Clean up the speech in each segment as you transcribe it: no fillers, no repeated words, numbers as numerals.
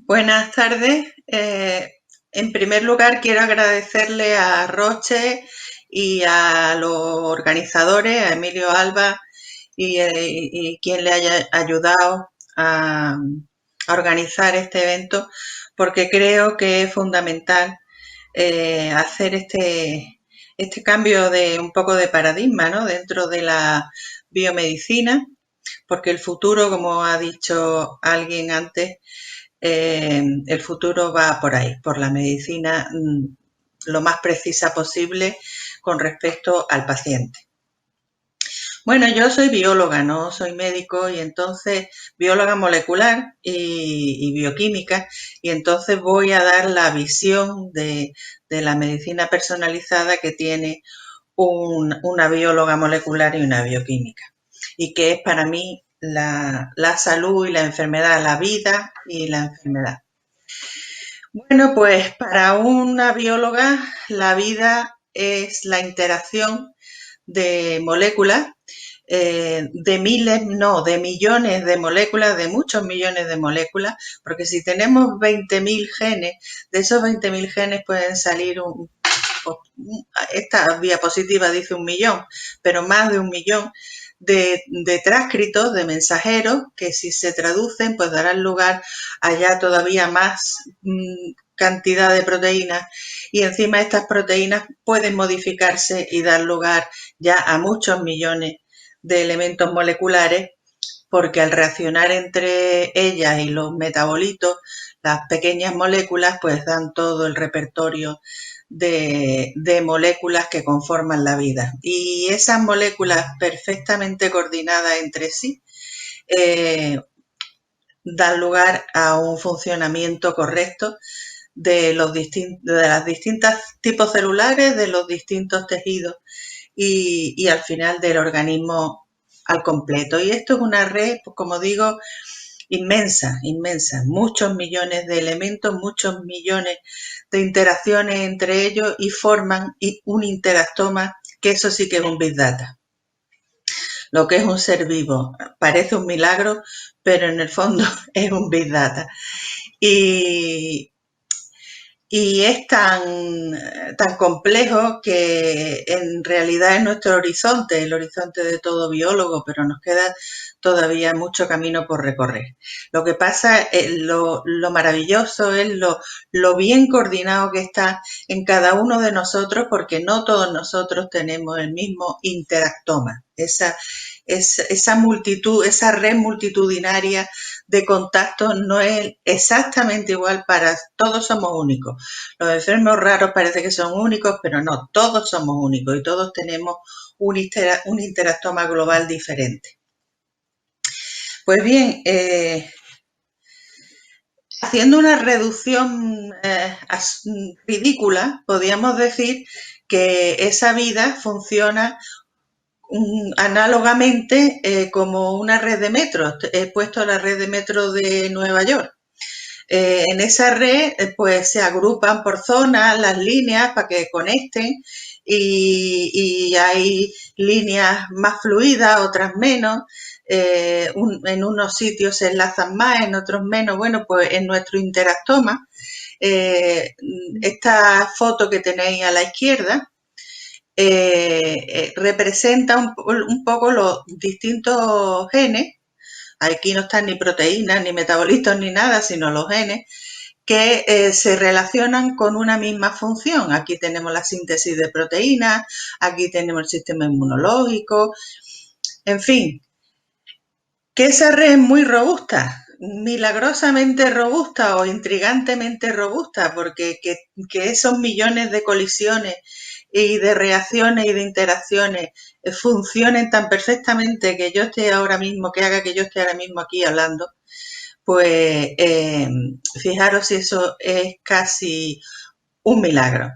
Buenas tardes. En primer lugar, quiero agradecerle a Roche y a los organizadores, a Emilio Alba y quien le haya ayudado a organizar este evento, porque creo que es fundamental hacer este cambio de un poco de paradigma, ¿no?, dentro de la biomedicina, porque el futuro, como ha dicho alguien antes, el futuro va por ahí, por la medicina lo más precisa posible con respecto al paciente. Bueno, yo soy bióloga, no soy médico, y entonces bióloga molecular y bioquímica, y entonces voy a dar la visión de la medicina personalizada que tiene una bióloga molecular y una bioquímica, y que es para mí la salud y la enfermedad, la vida y la enfermedad. Bueno, pues para una bióloga la vida es la interacción de moléculas, de miles, no, de millones de moléculas, de muchos millones de moléculas, porque si tenemos 20.000 genes, de esos 20.000 genes pueden salir esta diapositiva dice 1.000.000, pero más de 1.000.000 de transcritos, de mensajeros, que si se traducen, pues darán lugar a ya todavía más cantidad de proteínas, y encima estas proteínas pueden modificarse y dar lugar ya a muchos millones de elementos moleculares, porque al reaccionar entre ellas y los metabolitos, las pequeñas moléculas pues dan todo el repertorio de moléculas que conforman la vida. Y esas moléculas perfectamente coordinadas entre sí dan lugar a un funcionamiento correcto de las distintos tipos celulares, de los distintos tejidos y al final del organismo al completo. Y esto es una red, pues, como digo, inmensa, inmensa, muchos millones de elementos, muchos millones de interacciones entre ellos, y forman un interactoma, que eso sí que es un Big Data. Lo que es un ser vivo parece un milagro, pero en el fondo es un Big Data. Y es tan complejo que en realidad es nuestro horizonte, el horizonte de todo biólogo, pero nos queda todavía mucho camino por recorrer. Lo que pasa es lo maravilloso es lo bien coordinado que está en cada uno de nosotros, porque no todos nosotros tenemos el mismo interactoma. Esa multitud, esa red multitudinaria de contactos no es exactamente igual para todos. Somos únicos. Los enfermos raros parece que son únicos, pero no, todos somos únicos y todos tenemos un interactoma global diferente. Pues bien, haciendo una reducción ridícula, podríamos decir que esa vida funciona análogamente como una red de metros. He puesto la red de metro de Nueva York. En esa red pues se agrupan por zonas las líneas para que conecten, y hay líneas más fluidas, otras menos. En unos sitios se enlazan más, en otros menos. Bueno, pues en nuestro interactoma, esta foto que tenéis a la izquierda representa un poco los distintos genes. Aquí no están ni proteínas, ni metabolitos, ni nada, sino los genes que se relacionan con una misma función. Aquí tenemos la síntesis de proteínas, aquí tenemos el sistema inmunológico, en fin, que esa red es muy robusta, milagrosamente robusta o intrigantemente robusta, porque que esos millones de colisiones y de reacciones y de interacciones funcionen tan perfectamente, que yo esté ahora mismo, que haga que yo esté ahora mismo aquí hablando, pues fijaros si eso es casi un milagro.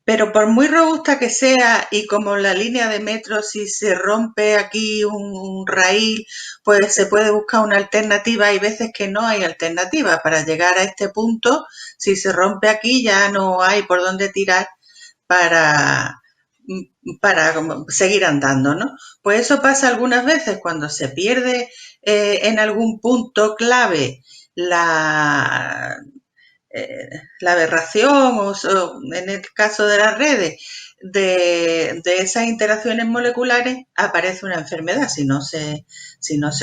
Pero por muy robusta que sea, y como la línea de metro, si se rompe aquí un raíl, pues se puede buscar una alternativa. Hay veces que no hay alternativa. Para llegar a este punto, si se rompe aquí, ya no hay por dónde tirar para seguir andando, ¿no? Pues eso pasa algunas veces cuando se pierde en algún punto clave la, la aberración o en el caso de las redes de esas interacciones moleculares, aparece una enfermedad. Si no se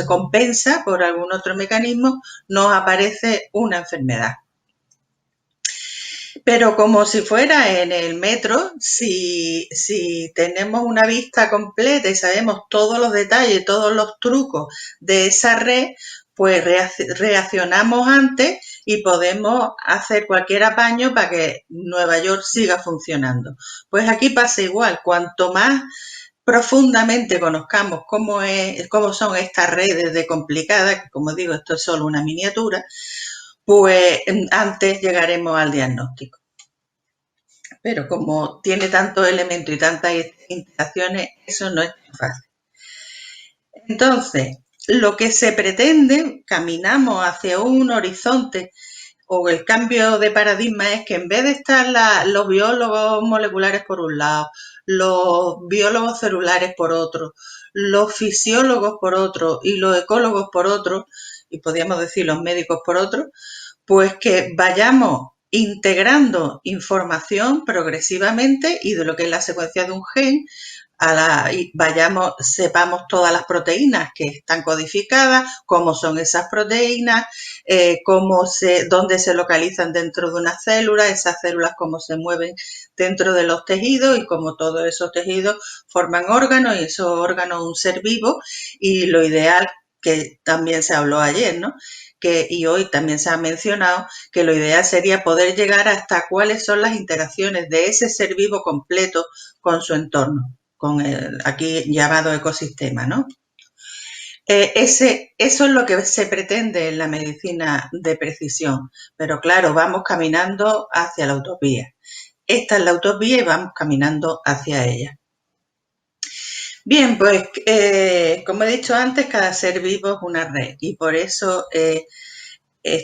compensa por algún otro mecanismo, nos aparece una enfermedad. Pero como si fuera en el metro, si tenemos una vista completa y sabemos todos los detalles, todos los trucos de esa red, pues reaccionamos antes y podemos hacer cualquier apaño para que Nueva York siga funcionando. Pues aquí pasa igual, cuanto más profundamente conozcamos cómo son estas redes de complicadas, que como digo, esto es solo una miniatura, pues antes llegaremos al diagnóstico. Pero como tiene tantos elementos y tantas interacciones, eso no es fácil. Entonces, lo que se pretende, caminamos hacia un horizonte, o el cambio de paradigma es que en vez de estar los biólogos moleculares por un lado, los biólogos celulares por otro, los fisiólogos por otro y los ecólogos por otro, y podríamos decir los médicos por otro, pues que vayamos integrando información progresivamente y de lo que es la secuencia de un gen, y sepamos todas las proteínas que están codificadas, cómo son esas proteínas, dónde se localizan dentro de una célula, esas células cómo se mueven dentro de los tejidos y cómo todos esos tejidos forman órganos y esos órganos un ser vivo, y lo ideal, que también se habló ayer, ¿no? Y hoy también se ha mencionado, que lo ideal sería poder llegar hasta cuáles son las interacciones de ese ser vivo completo con su entorno, con el aquí llamado ecosistema, ¿no? Eso es lo que se pretende en la medicina de precisión, pero claro, vamos caminando hacia la utopía. Esta es la utopía y vamos caminando hacia ella. Bien, pues como he dicho antes, cada ser vivo es una red y por eso es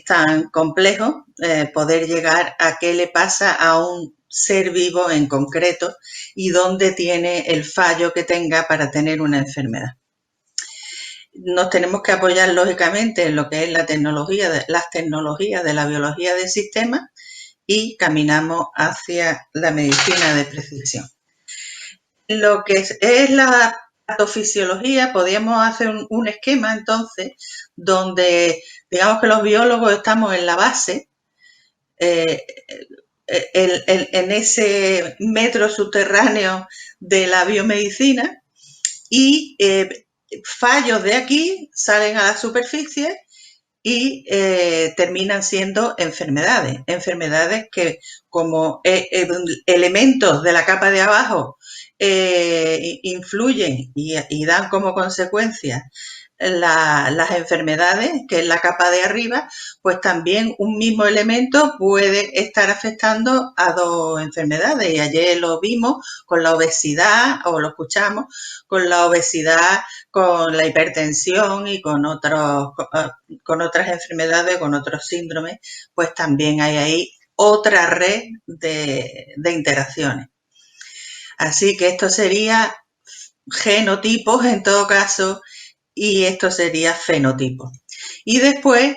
tan complejo poder llegar a qué le pasa a un ser vivo en concreto y dónde tiene el fallo que tenga para tener una enfermedad. Nos tenemos que apoyar lógicamente en lo que es las tecnologías de la biología del sistema y caminamos hacia la medicina de precisión. Lo que es la patofisiología, podríamos hacer un esquema entonces donde digamos que los biólogos estamos en la base, en ese metro subterráneo de la biomedicina, y fallos de aquí salen a la superficie y terminan siendo enfermedades que como elementos de la capa de abajo influyen y dan como consecuencia las enfermedades, que es la capa de arriba, pues también un mismo elemento puede estar afectando a dos enfermedades. Y ayer lo vimos con la obesidad, o lo escuchamos, con la obesidad, con la hipertensión y con otras enfermedades, con otros síndromes, pues también hay ahí otra red de interacciones. Así que esto sería genotipos en todo caso, y esto sería fenotipo. Y después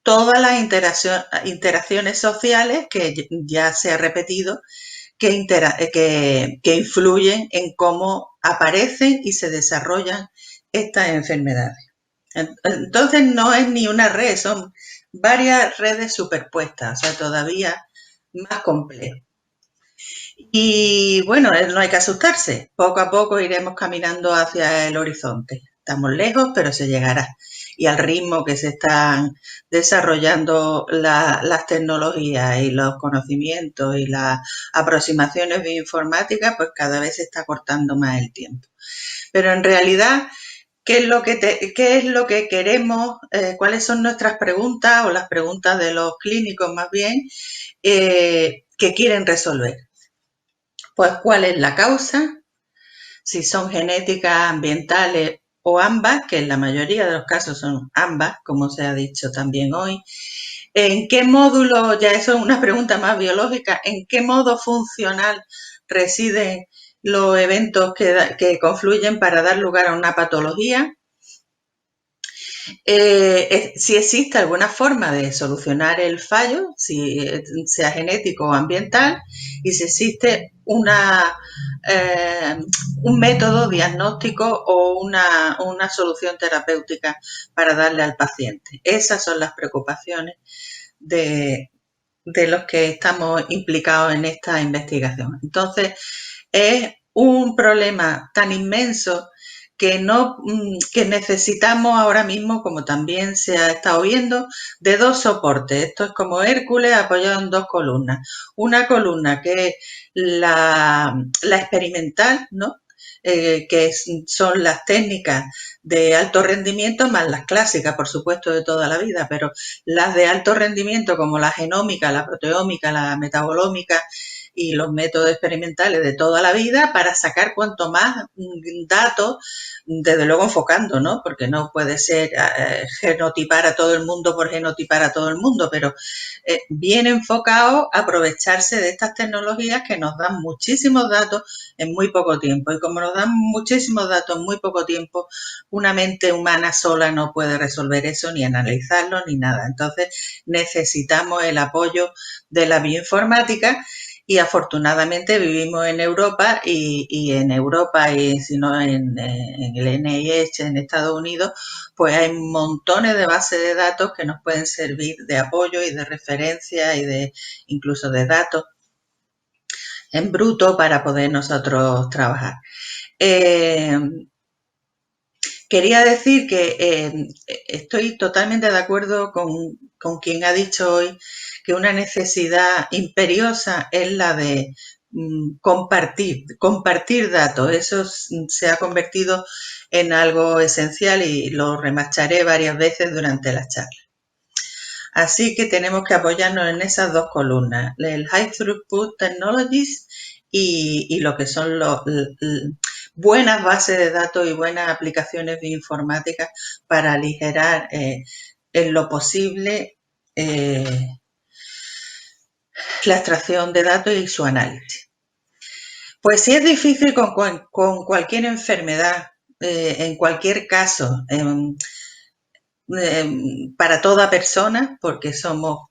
todas las interacciones sociales, que ya se ha repetido, que influyen en cómo aparecen y se desarrollan estas enfermedades. Entonces no es ni una red, son varias redes superpuestas, o sea, todavía más complejo. Y bueno, no hay que asustarse, poco a poco iremos caminando hacia el horizonte. Estamos lejos, pero se llegará. Y al ritmo que se están desarrollando las tecnologías y los conocimientos y las aproximaciones bioinformáticas, pues cada vez se está cortando más el tiempo. Pero en realidad, ¿qué es lo que queremos? ¿Cuáles son nuestras preguntas o las preguntas de los clínicos más bien que quieren resolver? Pues cuál es la causa, si son genéticas, ambientales o ambas, que en la mayoría de los casos son ambas, como se ha dicho también hoy. ¿En qué módulo, ya eso es una pregunta más biológica, en qué modo funcional residen los eventos que confluyen para dar lugar a una patología? Si existe alguna forma de solucionar el fallo, si sea genético o ambiental, y si existe un método diagnóstico o una solución terapéutica para darle al paciente. Esas son las preocupaciones de, de los que estamos implicados en esta investigación. Entonces, es un problema tan inmenso que, no, que necesitamos ahora mismo, como también se ha estado viendo, de dos soportes. Esto es como Hércules apoyado en dos columnas. Una columna que es la experimental, ¿no? Son las técnicas de alto rendimiento más las clásicas, por supuesto, de toda la vida, pero las de alto rendimiento como la genómica, la proteómica, la metabolómica y los métodos experimentales de toda la vida para sacar cuanto más datos, desde luego enfocando, ¿no? Porque no puede ser genotipar a todo el mundo por genotipar a todo el mundo, pero bien enfocado a aprovecharse de estas tecnologías que nos dan muchísimos datos en muy poco tiempo. Y como nos dan muchísimos datos en muy poco tiempo, una mente humana sola no puede resolver eso, ni analizarlo, ni nada. Entonces necesitamos el apoyo de la bioinformática y afortunadamente vivimos en Europa y en Europa y si no en el NIH en Estados Unidos, pues hay montones de bases de datos que nos pueden servir de apoyo y de referencia y de incluso de datos en bruto para poder nosotros trabajar. Quería decir que estoy totalmente de acuerdo con quien ha dicho hoy que una necesidad imperiosa es la de compartir datos. Eso se ha convertido en algo esencial y lo remacharé varias veces durante la charla. Así que tenemos que apoyarnos en esas dos columnas, el High Throughput Technologies y lo que son buenas bases de datos y buenas aplicaciones bioinformáticas para aligerar en lo posible la extracción de datos y su análisis. Pues si es difícil con cualquier enfermedad, en cualquier caso, para toda persona, porque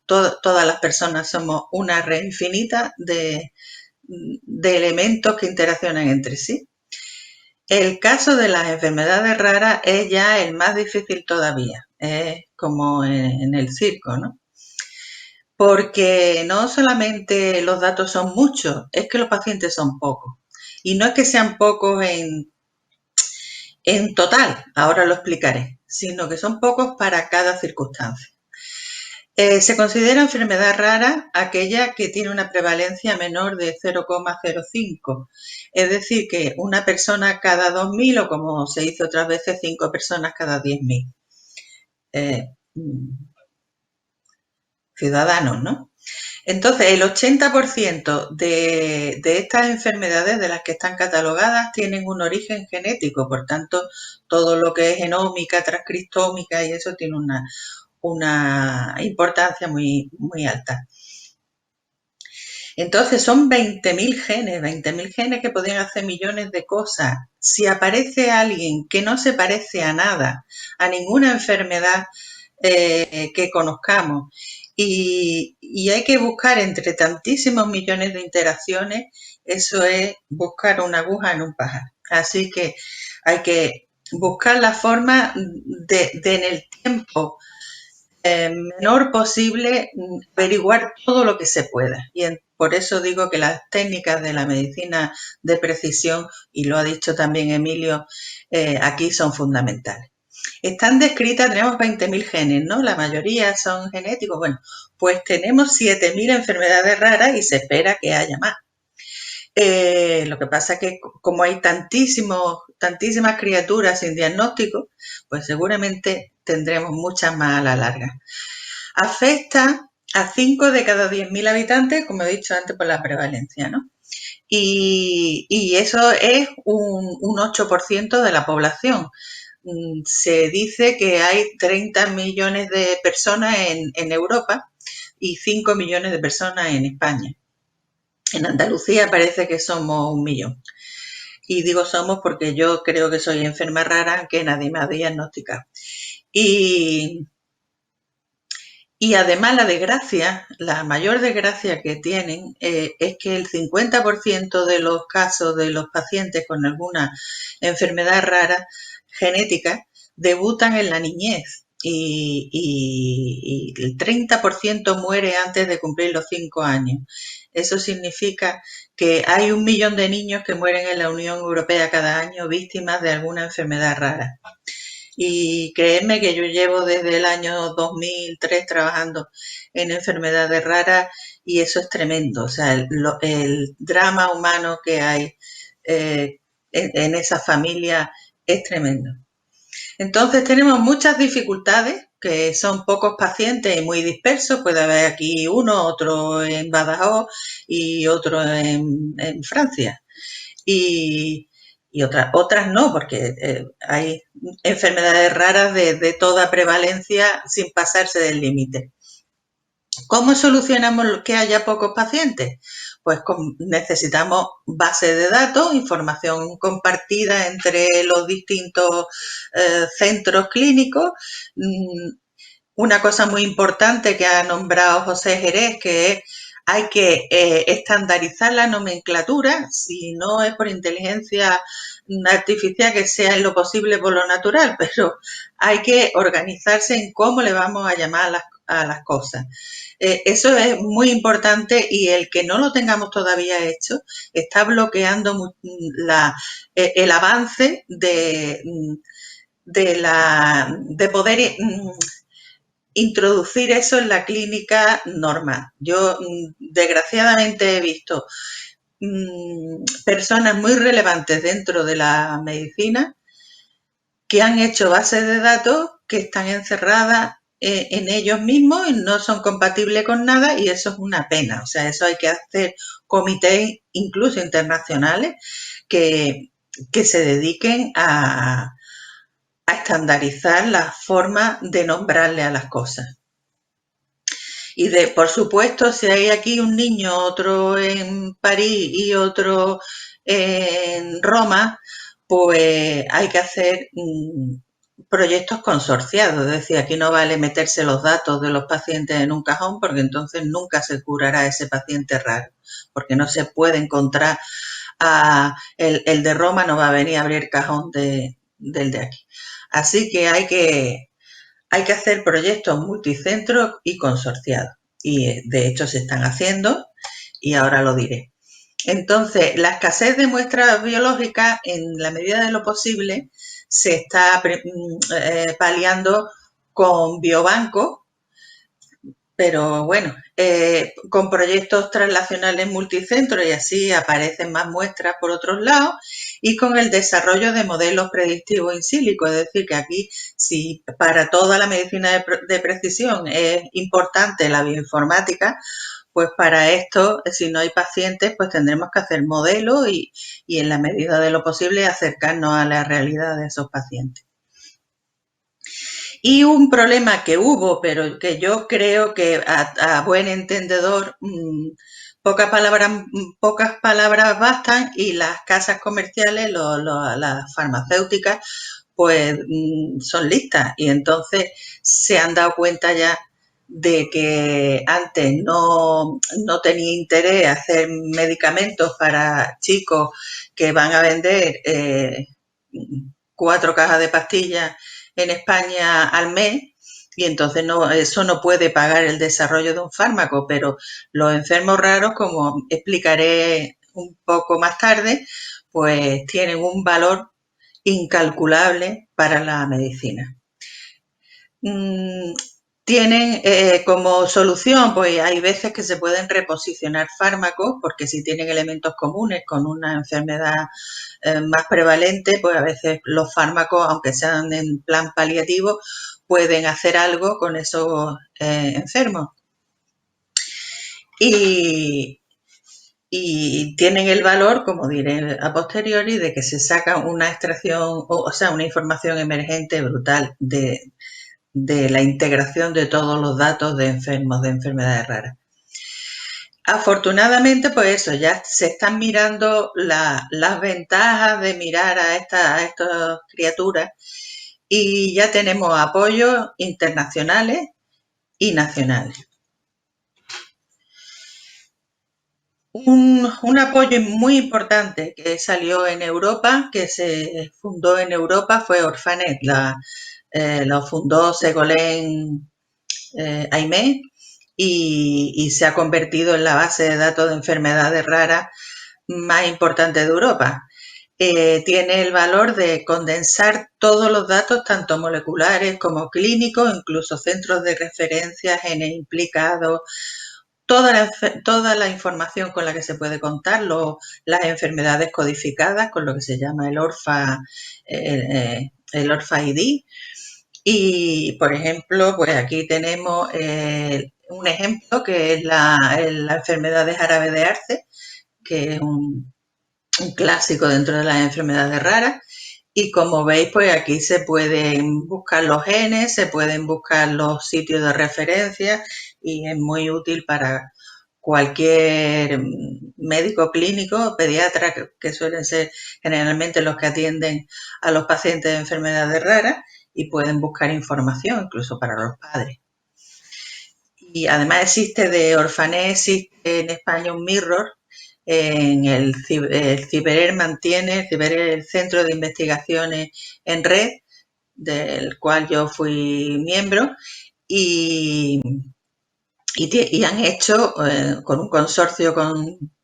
todas las personas somos una red infinita de elementos que interaccionan entre sí. El caso de las enfermedades raras es ya el más difícil todavía, es como en el circo, ¿no? Porque no solamente los datos son muchos, es que los pacientes son pocos. Y no es que sean pocos en total, ahora lo explicaré, sino que son pocos para cada circunstancia. Se considera enfermedad rara aquella que tiene una prevalencia menor de 0,05, es decir, que una persona cada 2.000 o como se dice otras veces, 5 personas cada 10.000 ciudadanos, ¿no? Entonces, el 80% de estas enfermedades de las que están catalogadas tienen un origen genético, por tanto, todo lo que es genómica, transcriptómica y eso tiene una importancia muy, muy alta. Entonces son 20.000 genes que podrían hacer millones de cosas. Si aparece alguien que no se parece a nada, a ninguna enfermedad que conozcamos, y hay que buscar entre tantísimos millones de interacciones, eso es buscar una aguja en un pajar. Así que hay que buscar la forma de en el tiempo menor posible averiguar todo lo que se pueda. Y por eso digo que las técnicas de la medicina de precisión, y lo ha dicho también Emilio, aquí son fundamentales. Están descritas, tenemos 20.000 genes, ¿no? La mayoría son genéticos. Bueno, pues tenemos 7.000 enfermedades raras y se espera que haya más. Lo que pasa es que como hay tantísimas criaturas sin diagnóstico, pues seguramente tendremos muchas más a la larga. Afecta a 5 de cada 10.000 habitantes, como he dicho antes, por la prevalencia, ¿no? Y eso es un 8% de la población. Se dice que hay 30 millones de personas en Europa y 5 millones de personas en España. En Andalucía parece que somos 1 millón. Y digo somos porque yo creo que soy enferma rara, aunque nadie me ha diagnosticado. Y, y además la desgracia, la mayor desgracia que tienen es que el 50% de los casos de los pacientes con alguna enfermedad rara genética debutan en la niñez y el 30% muere antes de cumplir los 5 años. Eso significa que hay 1 millón de niños que mueren en la Unión Europea cada año víctimas de alguna enfermedad rara. Y créeme que yo llevo desde el año 2003 trabajando en enfermedades raras y eso es tremendo. O sea, el drama humano que hay en esa familia es tremendo. Entonces tenemos muchas dificultades, que son pocos pacientes y muy dispersos. Puede haber aquí uno, otro en Badajoz y otro en Francia. Y, y otras no, porque hay enfermedades raras de toda prevalencia sin pasarse del límite. ¿Cómo solucionamos que haya pocos pacientes? Pues necesitamos bases de datos, información compartida entre los distintos centros clínicos. Una cosa muy importante que ha nombrado José Jerez, que es hay que estandarizar la nomenclatura, si no es por inteligencia artificial, que sea en lo posible por lo natural, pero hay que organizarse en cómo le vamos a llamar a las cosas. Eso es muy importante y el que no lo tengamos todavía hecho está bloqueando el avance de poder introducir eso en la clínica normal. Yo desgraciadamente he visto personas muy relevantes dentro de la medicina que han hecho bases de datos que están encerradas en ellos mismos y no son compatibles con nada y eso es una pena. O sea, eso hay que hacer comités incluso internacionales que se dediquen a estandarizar la forma de nombrarle a las cosas. Y por supuesto, si hay aquí un niño, otro en París y otro en Roma, pues hay que hacer proyectos consorciados. Es decir, aquí no vale meterse los datos de los pacientes en un cajón porque entonces nunca se curará ese paciente raro, porque no se puede encontrar el de Roma no va a venir a abrir el cajón del de aquí. Así que hay que hacer proyectos multicentros y consorciados. Y de hecho se están haciendo y ahora lo diré. Entonces, la escasez de muestras biológicas, en la medida de lo posible, se está paliando con biobancos, pero bueno, con proyectos translacionales multicentros y así aparecen más muestras por otros lados y con el desarrollo de modelos predictivos in silico, es decir, que aquí si para toda la medicina de precisión es importante la bioinformática, pues para esto, si no hay pacientes, pues tendremos que hacer modelos y en la medida de lo posible acercarnos a la realidad de esos pacientes. Y un problema que hubo, pero que yo creo que a buen entendedor, pocas palabras bastan y las casas comerciales, las farmacéuticas, pues son listas y entonces se han dado cuenta ya de que antes no tenía interés hacer medicamentos para chicos que van a vender 4 cajas de pastillas en España al mes y entonces eso no puede pagar el desarrollo de un fármaco, pero los enfermos raros, como explicaré un poco más tarde, pues tienen un valor incalculable para la medicina. Tienen como solución, pues hay veces que se pueden reposicionar fármacos, porque si tienen elementos comunes con una enfermedad más prevalente, pues a veces los fármacos, aunque sean en plan paliativo, pueden hacer algo con esos enfermos. Y tienen el valor, como diré a posteriori, de que se saca una extracción, o sea, una información emergente brutal de la integración de todos los datos de enfermos de enfermedades raras. Afortunadamente, pues eso, ya se están mirando las ventajas de mirar a estas criaturas y ya tenemos apoyos internacionales y nacionales. Un apoyo muy importante que salió en Europa, que se fundó en Europa, fue Orphanet. Lo fundó Ségolène Aimé y se ha convertido en la base de datos de enfermedades raras más importante de Europa. Tiene el valor de condensar todos los datos, tanto moleculares como clínicos, incluso centros de referencia, genes implicados, toda la información con la que se puede contar, las enfermedades codificadas, con lo que se llama el ORFA ID. Y, por ejemplo, pues aquí tenemos un ejemplo que es la enfermedad de Jarabe de Arce, que es un clásico dentro de las enfermedades raras. Y como veis, pues aquí se pueden buscar los genes, se pueden buscar los sitios de referencia y es muy útil para cualquier médico clínico, pediatra, que suelen ser generalmente los que atienden a los pacientes de enfermedades raras y pueden buscar información, incluso para los padres. Y además existe de Orphanet, existe en España un Mirror, el CIBERER mantiene, el Centro de Investigaciones en Red, del cual yo fui miembro, y, y han hecho, con un consorcio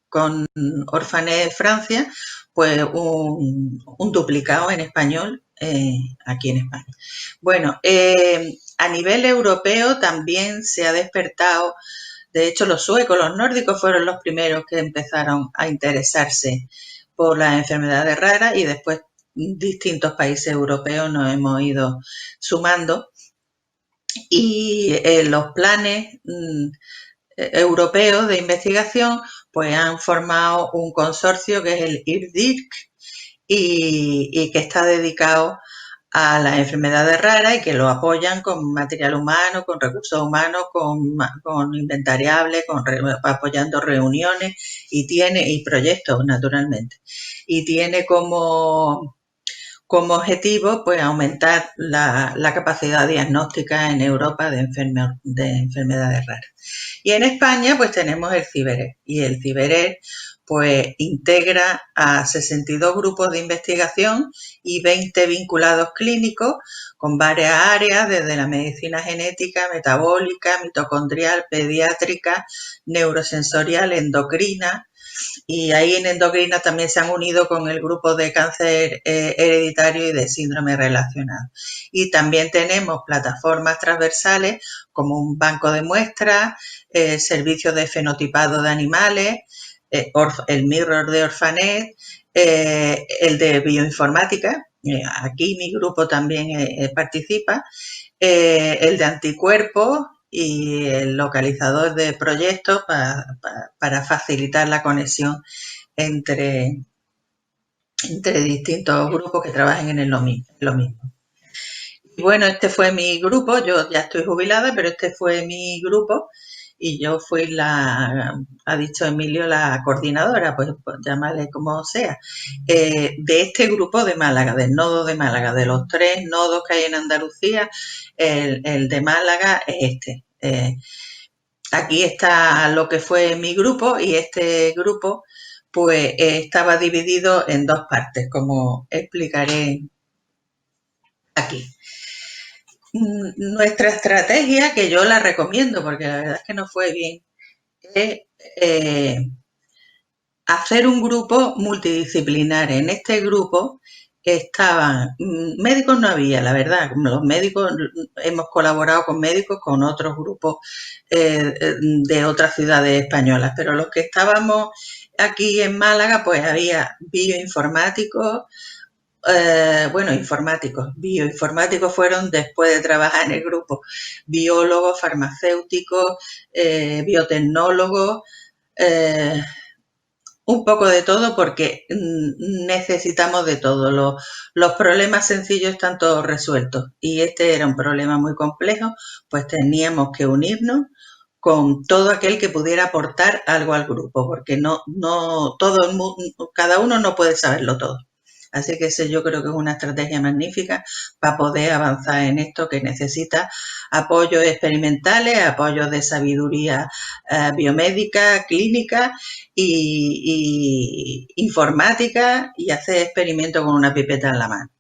con Orphanet Francia, pues un duplicado en español aquí en España. Bueno, a nivel europeo también se ha despertado. De hecho, los suecos, los nórdicos fueron los primeros que empezaron a interesarse por las enfermedades raras y después distintos países europeos nos hemos ido sumando. Y los planes europeos de investigación pues han formado un consorcio que es el IRDIRC y que está dedicado a las enfermedades raras y que lo apoyan con material humano, con recursos humanos, con inventariables, apoyando reuniones y proyectos, naturalmente. Y tiene como objetivo pues aumentar la capacidad diagnóstica en Europa de enfermedades raras. Y en España pues tenemos el CIBERER y el CIBERER pues integra a 62 grupos de investigación y 20 vinculados clínicos con varias áreas, desde la medicina genética, metabólica, mitocondrial, pediátrica, neurosensorial, endocrina, y ahí en endocrina también se han unido con el grupo de cáncer hereditario y de síndrome relacionado. Y también tenemos plataformas transversales como un banco de muestras, servicios de fenotipado de animales, el Mirror de Orphanet, el de bioinformática, aquí mi grupo también participa, el de anticuerpos y el localizador de proyectos para facilitar la conexión entre distintos grupos que trabajen en lo mismo. Y bueno, este fue mi grupo, yo ya estoy jubilada, pero este fue mi grupo y yo fui ha dicho Emilio, la coordinadora, pues llamarle como sea, de este grupo de Málaga, del nodo de Málaga, de los 3 nodos que hay en Andalucía, el de Málaga es este. Aquí está lo que fue mi grupo y este grupo pues estaba dividido en 2 partes, como explicaré aquí. Nuestra estrategia, que yo la recomiendo porque la verdad es que no fue bien, es hacer un grupo multidisciplinar. En este grupo estaban médicos, no había, la verdad. Los médicos, hemos colaborado con médicos, con otros grupos de otras ciudades españolas, pero los que estábamos aquí en Málaga, pues había bioinformáticos, bioinformáticos fueron después de trabajar en el grupo, biólogos, farmacéuticos, biotecnólogos, un poco de todo porque necesitamos de todo. Los problemas sencillos están todos resueltos y este era un problema muy complejo, pues teníamos que unirnos con todo aquel que pudiera aportar algo al grupo, porque no todo el mundo, cada uno no puede saberlo todo. Así que ese yo creo que es una estrategia magnífica para poder avanzar en esto, que necesita apoyos experimentales, apoyos de sabiduría biomédica, clínica y informática, y hacer experimentos con una pipeta en la mano.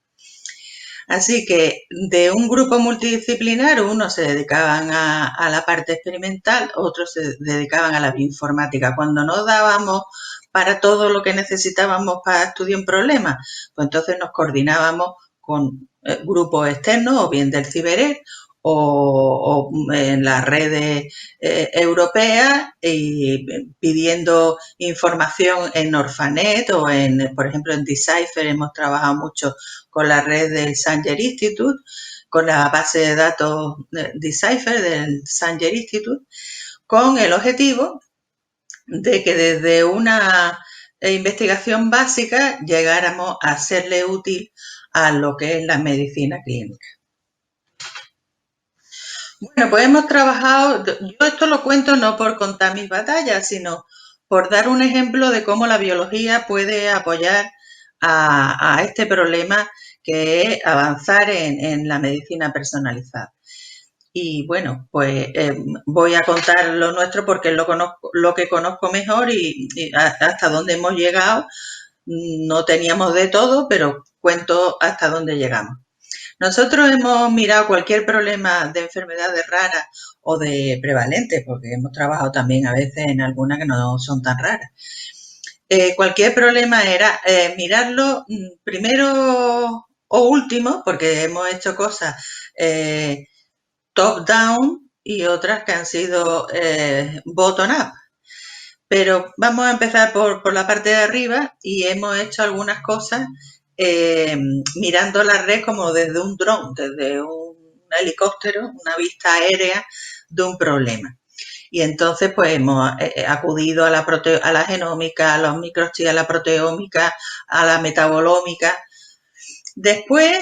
Así que de un grupo multidisciplinar, unos se dedicaban a la parte experimental, otros se dedicaban a la bioinformática. Cuando no dábamos para todo lo que necesitábamos para estudiar un problema, pues entonces nos coordinábamos con grupos externos, o bien del CIBERER o en las redes europeas, y pidiendo información en Orphanet o por ejemplo, en Decipher. Hemos trabajado mucho con la red del Sanger Institute, con la base de datos Decipher del Sanger Institute, con el objetivo de que desde una investigación básica llegáramos a serle útil a lo que es la medicina clínica. Bueno, pues hemos trabajado, yo esto lo cuento no por contar mis batallas, sino por dar un ejemplo de cómo la biología puede apoyar a este problema, que es avanzar en la medicina personalizada. Y bueno, pues voy a contar lo nuestro porque es lo que conozco mejor, y hasta dónde hemos llegado. No teníamos de todo, pero cuento hasta dónde llegamos. Nosotros hemos mirado cualquier problema de enfermedades raras o de prevalentes, porque hemos trabajado también a veces en algunas que no son tan raras. Cualquier problema era mirarlo primero o último, porque hemos hecho cosas top-down y otras que han sido bottom-up. Pero vamos a empezar por la parte de arriba, y hemos hecho algunas cosas mirando la red como desde un dron, desde un helicóptero, una vista aérea de un problema. Y entonces pues hemos acudido a la genómica, a los microchips, a la proteómica, a la metabolómica. Después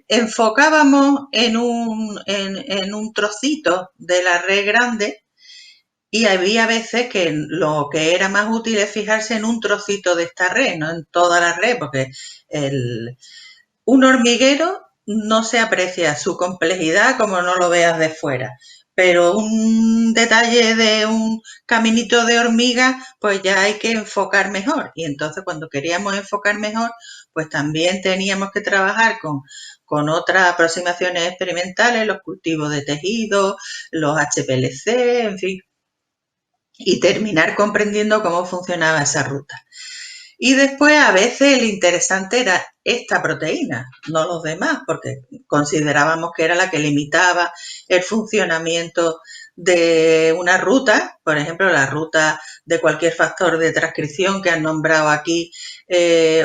enfocábamos en un trocito de la red grande, y había veces que lo que era más útil es fijarse en un trocito de esta red, no en toda la red, porque un hormiguero no se aprecia su complejidad como no lo veas de fuera, pero un detalle de un caminito de hormiga, pues ya hay que enfocar mejor. Y entonces, cuando queríamos enfocar mejor, pues también teníamos que trabajar con otras aproximaciones experimentales, los cultivos de tejido, los HPLC, en fin, y terminar comprendiendo cómo funcionaba esa ruta. Y después, a veces, el interesante era esta proteína, no los demás, porque considerábamos que era la que limitaba el funcionamiento de una ruta, por ejemplo, la ruta de cualquier factor de transcripción que han nombrado aquí,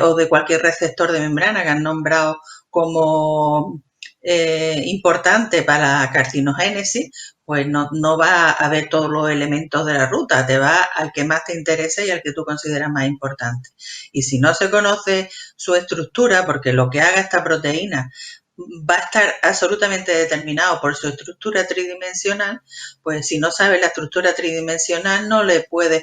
o de cualquier receptor de membrana que han nombrado como importante para la carcinogénesis. Pues no va a ver todos los elementos de la ruta, te va al que más te interesa y al que tú consideras más importante. Y si no se conoce su estructura, porque lo que haga esta proteína va a estar absolutamente determinado por su estructura tridimensional, pues si no sabes la estructura tridimensional, no le puedes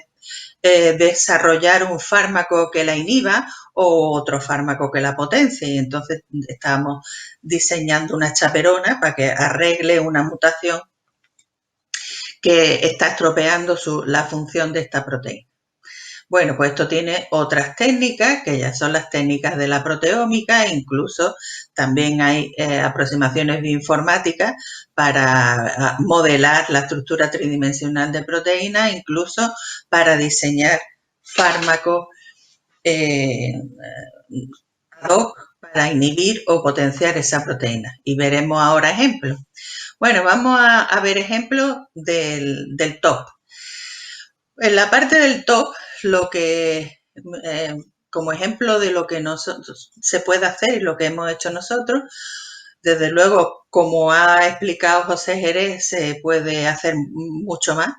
desarrollar un fármaco que la inhiba o otro fármaco que la potencie. Y entonces estábamos diseñando una chaperona para que arregle una mutación que está estropeando la función de esta proteína. Bueno, pues esto tiene otras técnicas, que ya son las técnicas de la proteómica. Incluso también hay aproximaciones bioinformáticas para modelar la estructura tridimensional de proteínas, incluso para diseñar fármacos ad hoc para inhibir o potenciar esa proteína. Y veremos ahora ejemplos. Bueno, vamos a ver ejemplos del top. En la parte del top, lo que como ejemplo de lo que se puede hacer y lo que hemos hecho nosotros, desde luego, como ha explicado José Jerez, se puede hacer mucho más.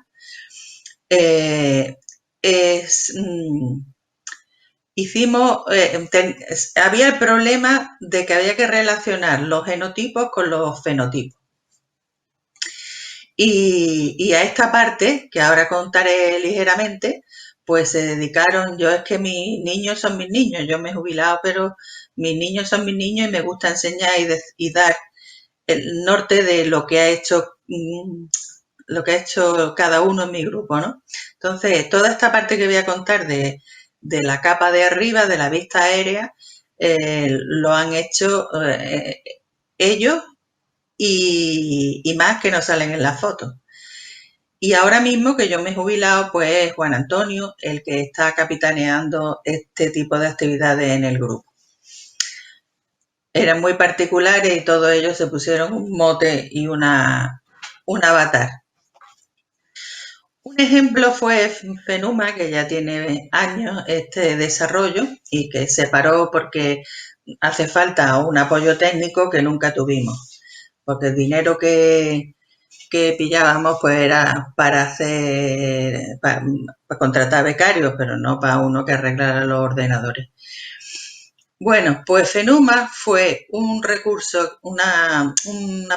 Había el problema de que había que relacionar los genotipos con los fenotipos. Y a esta parte, que ahora contaré ligeramente, pues se dedicaron, yo es que mis niños son mis niños, yo me he jubilado, pero mis niños son mis niños y me gusta enseñar y dar el norte de lo que ha hecho cada uno en mi grupo, ¿no? Entonces, toda esta parte que voy a contar de la capa de arriba, de la vista aérea, lo han hecho ellos y más que no salen en la foto. Y ahora mismo que yo me he jubilado, pues es Juan Antonio el que está capitaneando este tipo de actividades en el grupo. Eran muy particulares y todos ellos se pusieron un mote y un avatar. Un ejemplo fue Fenuma, que ya tiene años este desarrollo y que se paró porque hace falta un apoyo técnico que nunca tuvimos, porque el dinero que pillábamos pues era para contratar becarios, pero no para uno que arreglara los ordenadores. Bueno, pues Fenuma fue un recurso, una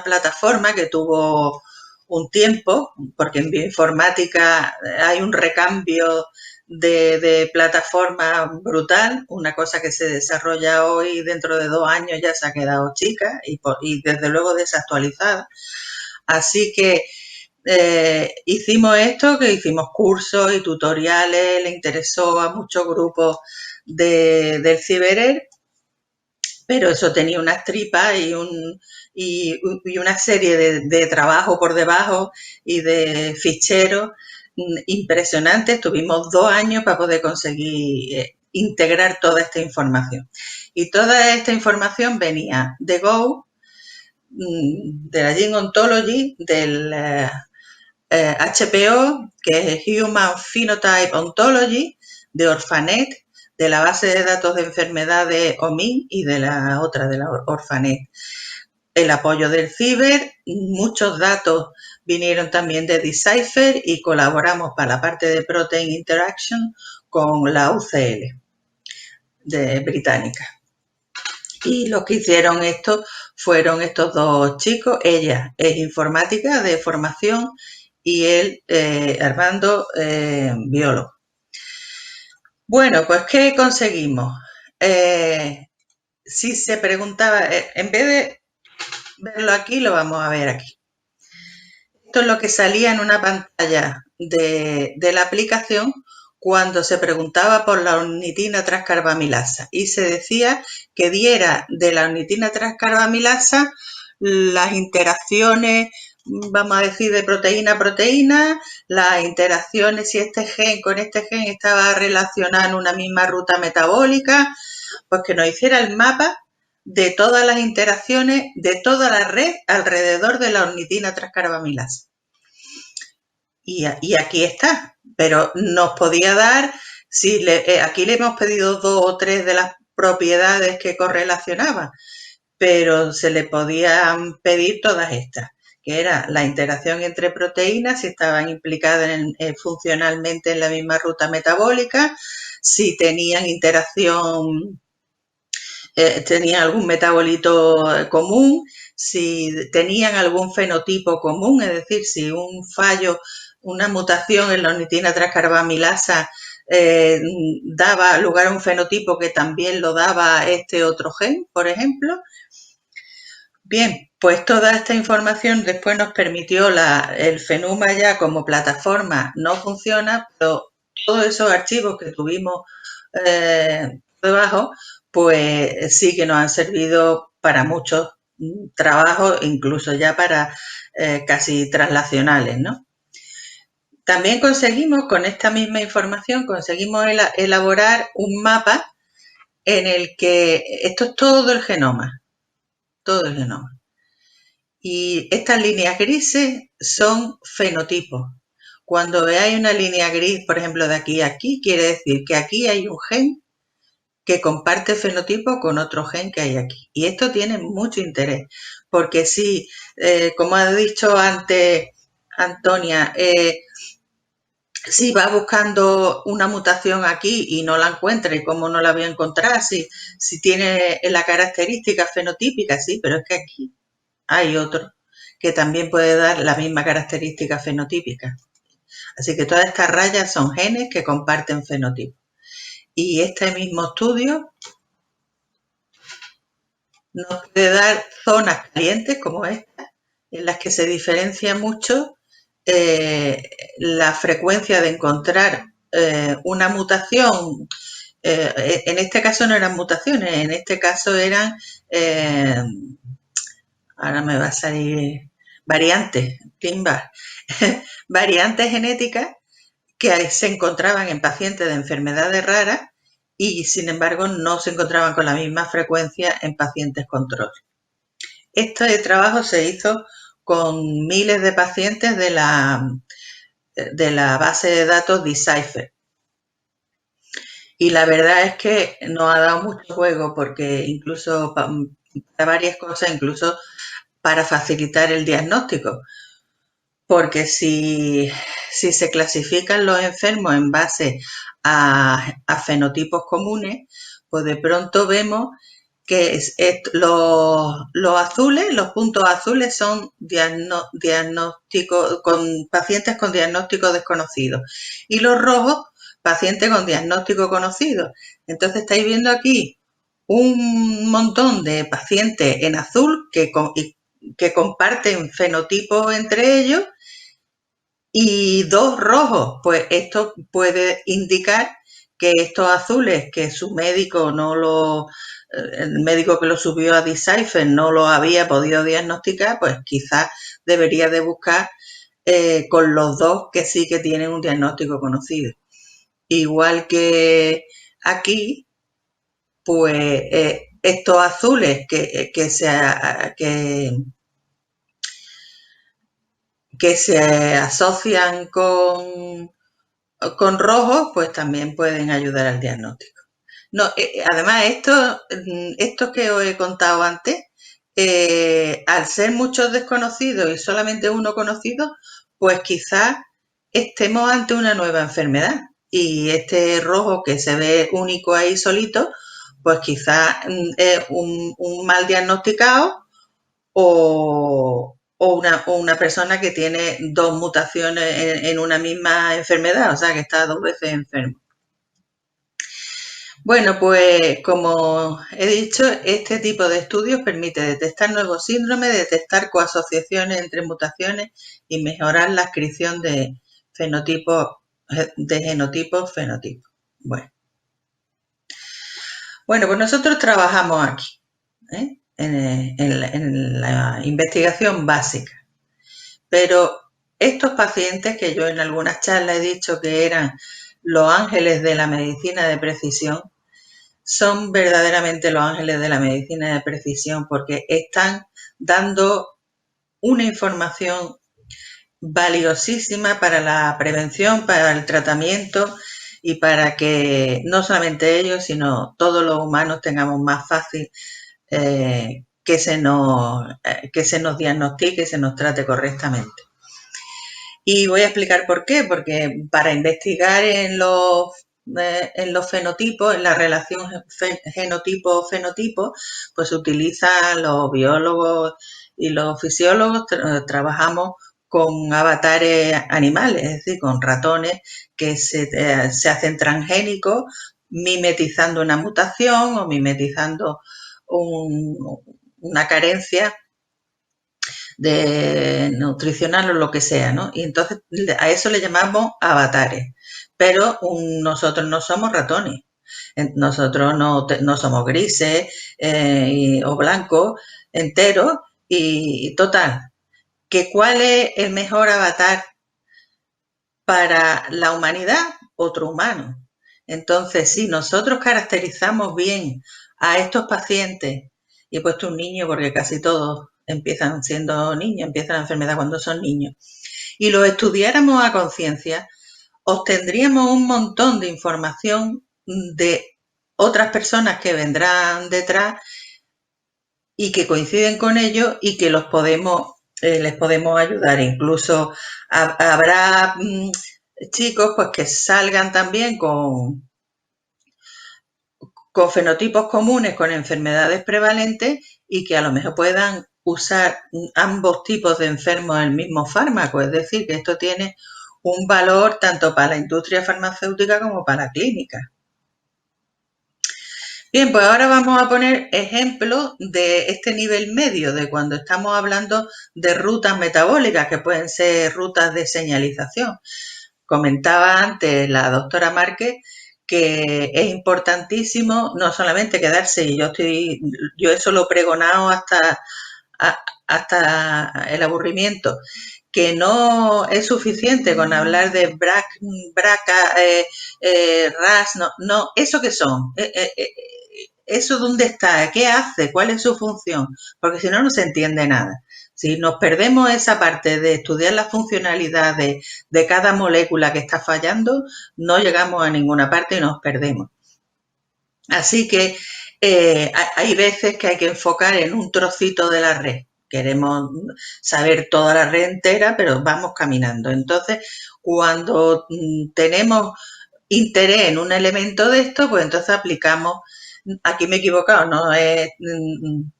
plataforma que tuvo un tiempo, porque en bioinformática hay un recambio de plataforma brutal, una cosa que se desarrolla hoy dentro de 2 años ya se ha quedado chica y desde luego desactualizada. Así que hicimos esto, que hicimos cursos y tutoriales, le interesó a muchos grupos del Ciberer, pero eso tenía unas tripas y una serie de trabajo por debajo y de ficheros impresionantes. Tuvimos 2 años para poder conseguir integrar toda esta información. Y toda esta información venía de Go, de la Gene Ontology, del HPO, que es Human Phenotype Ontology, de Orphanet, de la base de datos de enfermedades OMIN y de la otra, de la Orphanet. El apoyo del Ciber, muchos datos vinieron también de Decipher y colaboramos para la parte de Protein Interaction con la UCL de británica. Y los que hicieron esto fueron estos dos chicos. Ella es informática de formación y él, Armando, biólogo. Bueno, pues ¿qué conseguimos? Si se preguntaba, en vez de verlo aquí, lo vamos a ver aquí. Esto es lo que salía en una pantalla de la aplicación cuando se preguntaba por la ornitina transcarbamilasa y se decía que diera de la ornitina transcarbamilasa las interacciones, vamos a decir, de proteína a proteína, las interacciones si este gen con este gen estaba relacionado en una misma ruta metabólica, pues que nos hiciera el mapa de todas las interacciones de toda la red alrededor de la ornitina transcarbamilasa. Y aquí está, pero nos podía dar, si aquí le hemos pedido 2 o 3 de las propiedades que correlacionaba, pero se le podían pedir todas estas, que era la interacción entre proteínas, si estaban implicadas funcionalmente en la misma ruta metabólica, si tenían interacción, tenían algún metabolito común, si tenían algún fenotipo común, es decir, si un fallo, una mutación en la ornitina transcarbamilasa daba lugar a un fenotipo que también lo daba este otro gen, por ejemplo. Bien, pues toda esta información después nos permitió el Fenuma ya como plataforma no funciona, pero todos esos archivos que tuvimos debajo, pues sí que nos han servido para muchos trabajos, incluso ya para casi traslacionales, ¿no? También conseguimos, con esta misma información, conseguimos elaborar un mapa en el que esto es todo el genoma, todo el genoma. Y estas líneas grises son fenotipos. Cuando veáis una línea gris, por ejemplo, de aquí a aquí, quiere decir que aquí hay un gen que comparte fenotipo con otro gen que hay aquí. Y esto tiene mucho interés, porque si, como ha dicho antes Antonia, si va buscando una mutación aquí y no la encuentra, ¿y cómo no la voy a encontrar? Si tiene la característica fenotípica, sí, pero es que aquí hay otro. que también puede dar la misma característica fenotípica. Así que todas estas rayas son genes que comparten fenotipo. Y este mismo estudio nos puede dar zonas calientes como esta, en las que se diferencia mucho la frecuencia de encontrar una mutación. En este caso no eran mutaciones, en este caso eran, ahora me va a salir, variantes, timbar, variantes genéticas que se encontraban en pacientes de enfermedades raras y sin embargo no se encontraban con la misma frecuencia en pacientes control. Este trabajo se hizo con miles de pacientes de la base de datos Decipher. Y la verdad es que nos ha dado mucho juego porque incluso para varias cosas, incluso para facilitar el diagnóstico. Porque si se clasifican los enfermos en base a fenotipos comunes, pues de pronto vemos que los azules, los puntos azules son diagnósticos con pacientes con diagnóstico desconocido y los rojos pacientes con diagnóstico conocido. Entonces estáis viendo aquí un montón de pacientes en azul que comparten fenotipos entre ellos y dos rojos. Pues esto puede indicar que estos azules que su médico el médico que lo subió a Decipher no lo había podido diagnosticar, pues quizás debería de buscar con los dos que sí que tienen un diagnóstico conocido. Igual que aquí, pues estos azules que se asocian con rojos, pues también pueden ayudar al diagnóstico. No, además, estos que os he contado antes, al ser muchos desconocidos y solamente uno conocido, pues quizás estemos ante una nueva enfermedad. Y este rojo que se ve único ahí solito, pues quizás es un mal diagnosticado o una persona que tiene dos mutaciones en una misma enfermedad, o sea, que está dos veces enfermo. Bueno, pues como he dicho, este tipo de estudios permite detectar nuevos síndromes, detectar coasociaciones entre mutaciones y mejorar la ascripción de genotipos, fenotipos. Bueno, pues nosotros trabajamos aquí, en la investigación básica. Pero estos pacientes que yo en algunas charlas he dicho que eran los ángeles de la medicina de precisión, son verdaderamente los ángeles de la medicina de precisión porque están dando una información valiosísima para la prevención, para el tratamiento y para que no solamente ellos, sino todos los humanos tengamos más fácil que se nos diagnostique y se nos trate correctamente. Y voy a explicar por qué, porque para investigar en los fenotipos, en la relación genotipo-fenotipo, pues utilizan los biólogos y los fisiólogos, trabajamos con avatares animales, es decir, con ratones que se hacen transgénicos mimetizando una mutación o mimetizando una carencia de nutricional o lo que sea, ¿no? Y entonces a eso le llamamos avatares. Pero nosotros no somos ratones. Nosotros no somos grises o blancos enteros y total. ¿Que cuál es el mejor avatar para la humanidad? Otro humano. Entonces, si nosotros caracterizamos bien a estos pacientes, y he puesto un niño porque casi todos empiezan siendo niños, empiezan la enfermedad cuando son niños, y lo estudiáramos a conciencia, obtendríamos un montón de información de otras personas que vendrán detrás y que coinciden con ellos y que les podemos ayudar. Incluso habrá chicos pues que salgan también con fenotipos comunes, con enfermedades prevalentes y que a lo mejor puedan usar ambos tipos de enfermos el mismo fármaco, es decir, que esto tiene un valor tanto para la industria farmacéutica como para la clínica. Bien, pues ahora vamos a poner ejemplos de este nivel medio, de cuando estamos hablando de rutas metabólicas, que pueden ser rutas de señalización. Comentaba antes la doctora Márquez que es importantísimo no solamente quedarse, y yo eso lo he pregonado hasta el aburrimiento, que no es suficiente con hablar de braca, ras, no, ¿eso qué son? ¿Eso dónde está? ¿Qué hace? ¿Cuál es su función? Porque si no, no se entiende nada. Si nos perdemos esa parte de estudiar la funcionalidad de cada molécula que está fallando, no llegamos a ninguna parte y nos perdemos. Así que hay veces que hay que enfocar en un trocito de la red. Queremos saber toda la red entera, pero vamos caminando. Entonces, cuando tenemos interés en un elemento de esto, pues entonces aplicamos, aquí me he equivocado, no es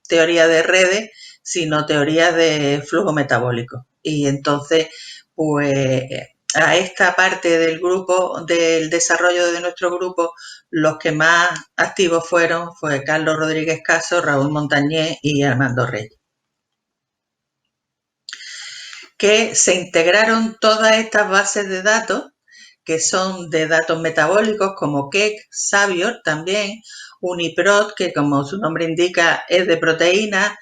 teoría de redes, sino teoría de flujo metabólico. Y entonces, pues a esta parte del grupo, del desarrollo de nuestro grupo, los que más activos fue Carlos Rodríguez Caso, Raúl Montañés y Armando Reyes, que se integraron todas estas bases de datos, que son de datos metabólicos como Keck, Savior también, Uniprot, que como su nombre indica es de proteínas,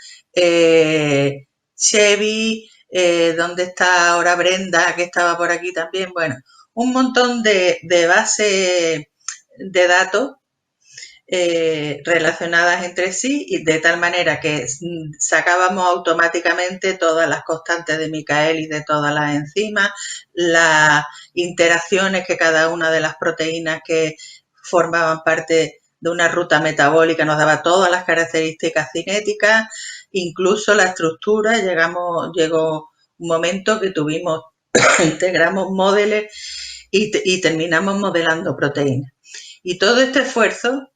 Chevy, ¿dónde está ahora Brenda, que estaba por aquí también? Bueno, un montón de bases de datos relacionadas entre sí y de tal manera que sacábamos automáticamente todas las constantes de Michaelis de todas las enzimas, las interacciones que cada una de las proteínas que formaban parte de una ruta metabólica nos daba todas las características cinéticas, incluso la estructura. Llegó un momento que integramos modelos y terminamos modelando proteínas. Y todo este esfuerzo,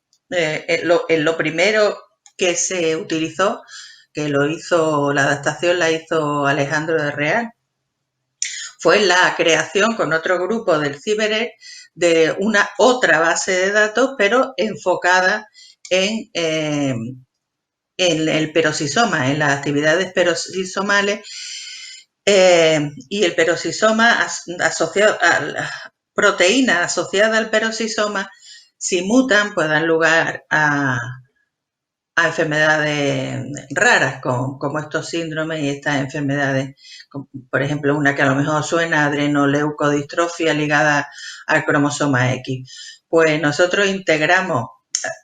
lo primero que se utilizó, que la adaptación la hizo Alejandro de Real, fue la creación con otro grupo del CIBEREC de una otra base de datos, pero enfocada en el peroxisoma, en las actividades peroxisomales, y el peroxisoma asociado a la proteína asociada al peroxisoma, si mutan, pues dan lugar a enfermedades raras, como estos síndromes y estas enfermedades, por ejemplo, una que a lo mejor suena, adrenoleucodistrofia ligada al cromosoma X. Pues nosotros integramos,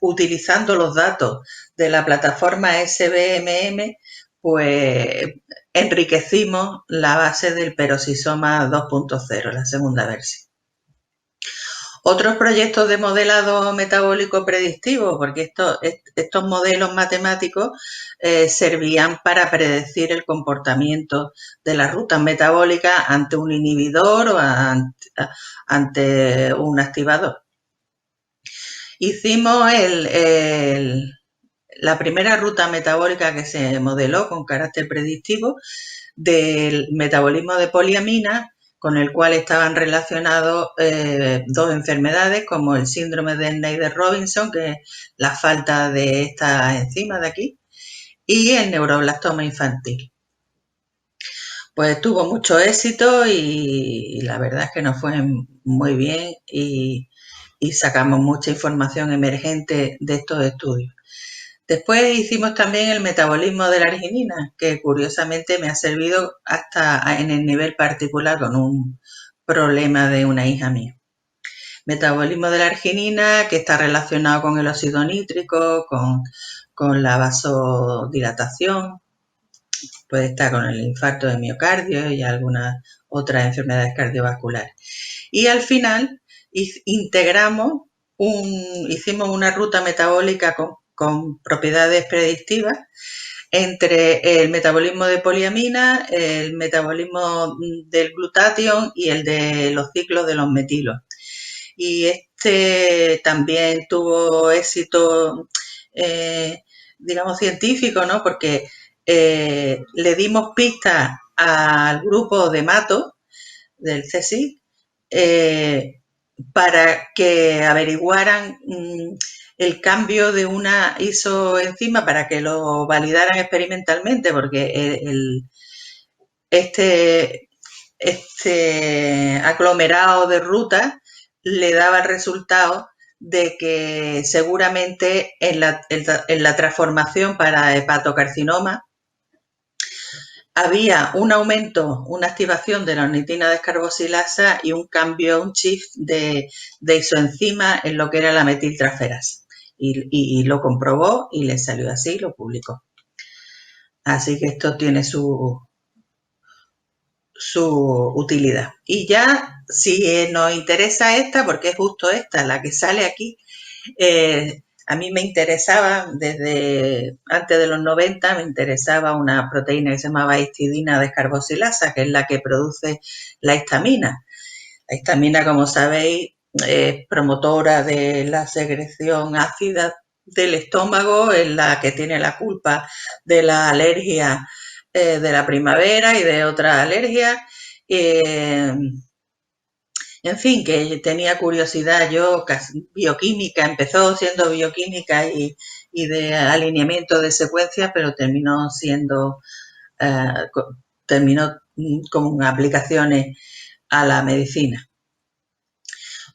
utilizando los datos de la plataforma SBMM, pues enriquecimos la base del peroxisoma 2.0, la segunda versión. Otros proyectos de modelado metabólico predictivo, porque estos modelos matemáticos servían para predecir el comportamiento de las rutas metabólicas ante un inhibidor o ante un activador. Hicimos la primera ruta metabólica que se modeló con carácter predictivo del metabolismo de poliamina, con el cual estaban relacionados dos enfermedades como el síndrome de Snyder-Robinson, que es la falta de esta enzima de aquí, y el neuroblastoma infantil. Pues tuvo mucho éxito y la verdad es que nos fue muy bien y sacamos mucha información emergente de estos estudios. Después hicimos también el metabolismo de la arginina, que curiosamente me ha servido hasta en el nivel particular con un problema de una hija mía. Metabolismo de la arginina, que está relacionado con el óxido nítrico, con la vasodilatación, puede estar con el infarto de miocardio y algunas otras enfermedades cardiovasculares. Y al final hicimos una ruta metabólica con propiedades predictivas entre el metabolismo de poliamina, el metabolismo del glutatión y el de los ciclos de los metilos. Y este también tuvo éxito, digamos, científico, ¿no? Porque le dimos pistas al grupo de Mato del CSIC para que averiguaran el cambio de una isoenzima para que lo validaran experimentalmente, porque este aglomerado de rutas le daba el resultado de que seguramente en la transformación para hepatocarcinoma había un aumento, una activación de la ornitina descarboxilasa y un cambio, un shift de isoenzima en lo que era la metiltransferasa. Y lo comprobó y le salió así, lo publicó. Así que esto tiene su utilidad. Y ya, si nos interesa esta, porque es justo esta, la que sale aquí, a mí me interesaba, desde antes de los 90, me interesaba una proteína que se llamaba histidina descarboxilasa, que es la que produce la histamina. La histamina, como sabéis, es promotora de la secreción ácida del estómago, es la que tiene la culpa de la alergia de la primavera y de otras alergias. En fin, que tenía curiosidad yo, bioquímica, empezó siendo bioquímica y de alineamiento de secuencias, pero terminó siendo, terminó con aplicaciones a la medicina.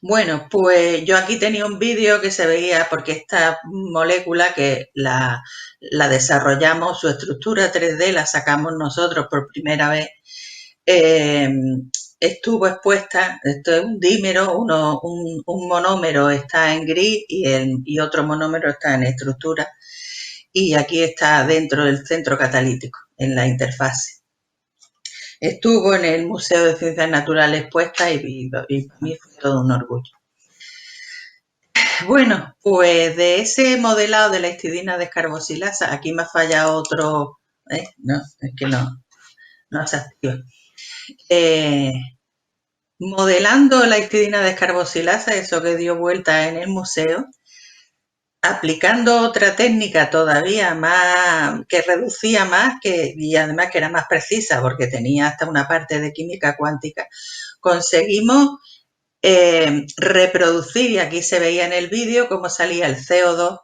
Bueno, pues yo aquí tenía un vídeo que se veía, porque esta molécula que la desarrollamos, su estructura 3D la sacamos nosotros por primera vez, estuvo expuesta, esto es un dímero, un monómero está en gris y otro monómero está en estructura, y aquí está dentro del centro catalítico, en la interfase. Estuvo en el Museo de Ciencias Naturales expuesta y para mí fue todo un orgullo. Bueno, pues de ese modelado de la histidina descarboxilasa, aquí me ha fallado otro, no, es que no se activa. Modelando la histidina descarboxilasa, eso que dio vuelta en el museo, aplicando otra técnica todavía más, que reducía más y además que era más precisa porque tenía hasta una parte de química cuántica, conseguimos reproducir, y aquí se veía en el vídeo cómo salía el CO2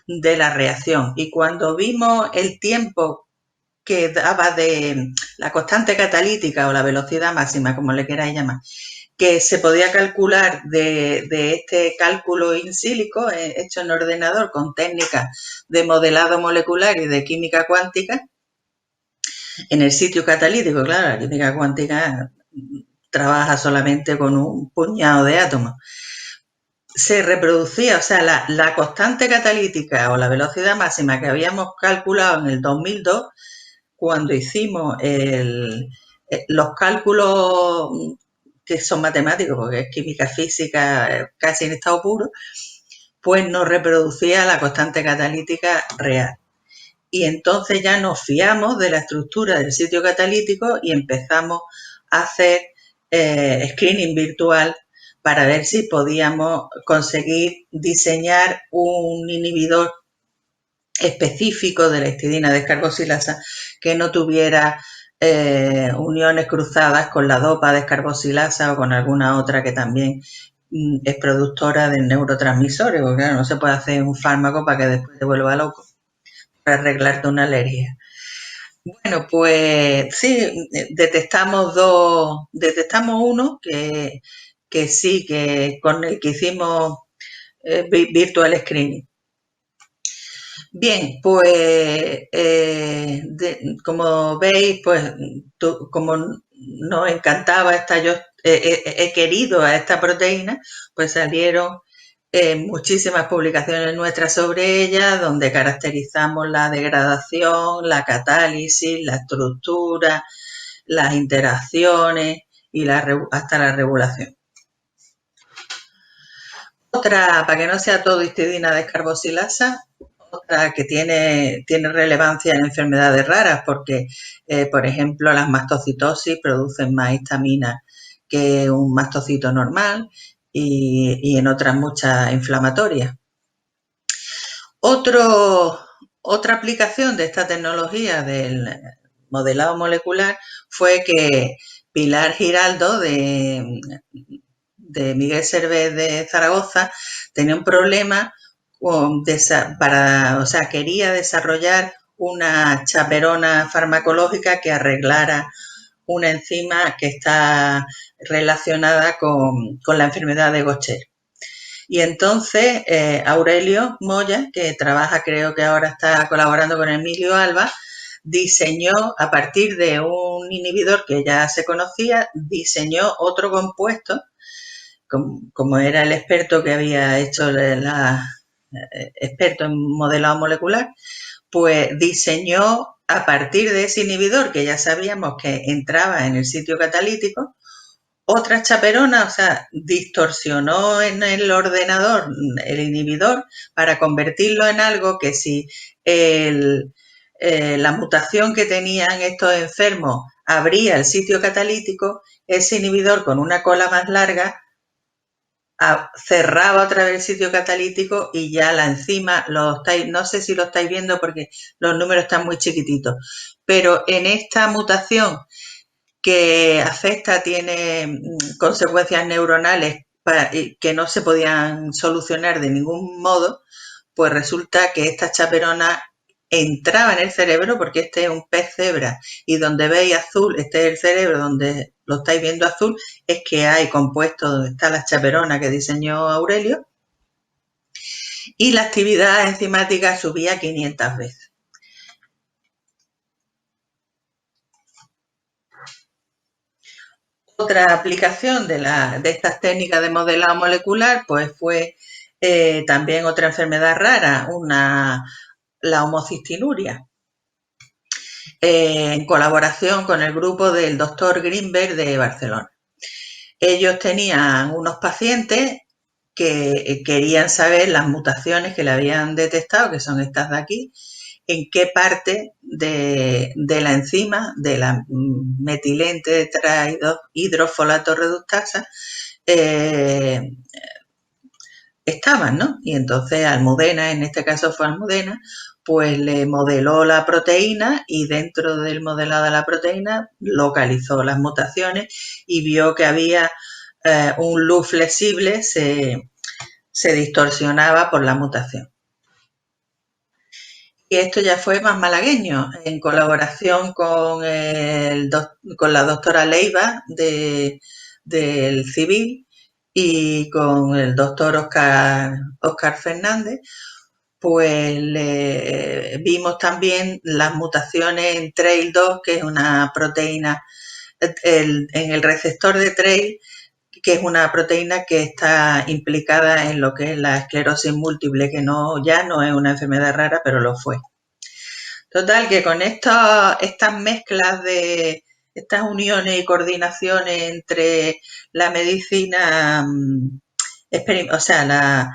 de la reacción. Y cuando vimos el tiempo que daba de la constante catalítica o la velocidad máxima, como le queráis llamar, que se podía calcular de este cálculo in silico hecho en ordenador con técnicas de modelado molecular y de química cuántica, en el sitio catalítico, claro, la química cuántica trabaja solamente con un puñado de átomos. Se reproducía, o sea, la constante catalítica o la velocidad máxima que habíamos calculado en el 2002, cuando hicimos los cálculos que son matemáticos, porque es química física casi en estado puro, pues nos reproducía la constante catalítica real. Y entonces ya nos fiamos de la estructura del sitio catalítico y empezamos a hacer screening virtual para ver si podíamos conseguir diseñar un inhibidor específico de la histidina descarboxilasa que no tuviera uniones cruzadas con la dopa descarboxilasa o con alguna otra que también es productora de neurotransmisores, porque claro, no se puede hacer un fármaco para que después te vuelva loco, para arreglarte una alergia. Bueno, pues sí, detectamos uno que sí, que con el que hicimos virtual screening. Bien, pues como veis, pues como nos encantaba yo he querido a esta proteína, pues salieron muchísimas publicaciones nuestras sobre ella, donde caracterizamos la degradación, la catálisis, la estructura, las interacciones y hasta la regulación. Otra, para que no sea todo histidina descarboxilasa, otra que tiene relevancia en enfermedades raras, porque, por ejemplo, las mastocitosis producen más histamina que un mastocito normal y en otras muchas inflamatorias. Otro Otra aplicación de esta tecnología del modelado molecular fue que Pilar Giraldo de Miguel Servet de Zaragoza tenía un problema o sea, quería desarrollar una chaperona farmacológica que arreglara una enzima que está relacionada con la enfermedad de Gaucher. Y entonces Aurelio Moya, que trabaja, creo que ahora está colaborando con Emilio Alba, diseñó, a partir de un inhibidor que ya se conocía, diseñó otro compuesto, como era el experto que había hecho experto en modelado molecular, pues diseñó a partir de ese inhibidor que ya sabíamos que entraba en el sitio catalítico, otra chaperona, o sea, distorsionó en el ordenador el inhibidor para convertirlo en algo que si la mutación que tenían estos enfermos abría el sitio catalítico, ese inhibidor con una cola más larga cerraba otra vez el sitio catalítico y ya la enzima, no sé si lo estáis viendo porque los números están muy chiquititos, pero en esta mutación que afecta, tiene consecuencias neuronales que no se podían solucionar de ningún modo, pues resulta que esta chaperona entraba en el cerebro, porque este es un pez cebra y donde veis azul, este es el cerebro donde lo estáis viendo azul, es que hay compuestos donde está la chaperona que diseñó Aurelio, y la actividad enzimática subía 500 veces. Otra aplicación de estas técnicas de modelado molecular pues fue también otra enfermedad rara, la homocistinuria, en colaboración con el grupo del doctor Greenberg de Barcelona. Ellos tenían unos pacientes que querían saber las mutaciones que le habían detectado, que son estas de aquí, en qué parte de la enzima, de la metilente tetrahidrofolato reductasa, estaban, ¿no? Y entonces Almudena, en este caso fue Almudena, pues le modeló la proteína y dentro del modelado de la proteína localizó las mutaciones y vio que había un loop flexible, se distorsionaba por la mutación. Y esto ya fue más malagueño, en colaboración con la doctora Leiva del Civil y con el doctor Oscar Fernández, pues vimos también las mutaciones en TRAIL2, que es una proteína, en el receptor de TRAIL, que es una proteína que está implicada en lo que es la esclerosis múltiple, que ya no es una enfermedad rara, pero lo fue. Total, que con estas mezclas de estas uniones y coordinaciones entre la medicina, o sea,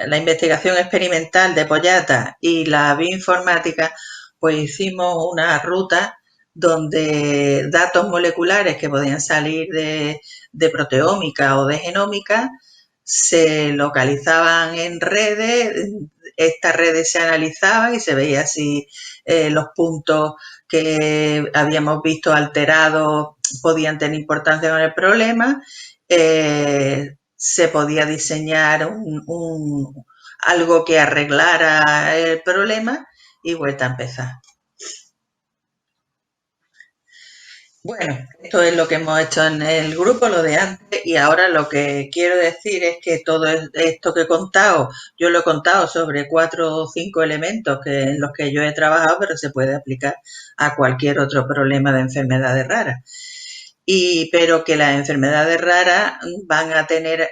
la investigación experimental de Pollata y la bioinformática, pues hicimos una ruta donde datos moleculares que podían salir de proteómica o de genómica se localizaban en redes, estas redes se analizaban y se veía si los puntos que habíamos visto alterados podían tener importancia con el problema. Se podía diseñar algo que arreglara el problema y vuelta a empezar. Bueno, esto es lo que hemos hecho en el grupo, lo de antes, y ahora lo que quiero decir es que todo esto que he contado, yo lo he contado sobre 4 o 5 elementos en los que yo he trabajado, pero se puede aplicar a cualquier otro problema de enfermedades raras. Pero que las enfermedades raras van a tener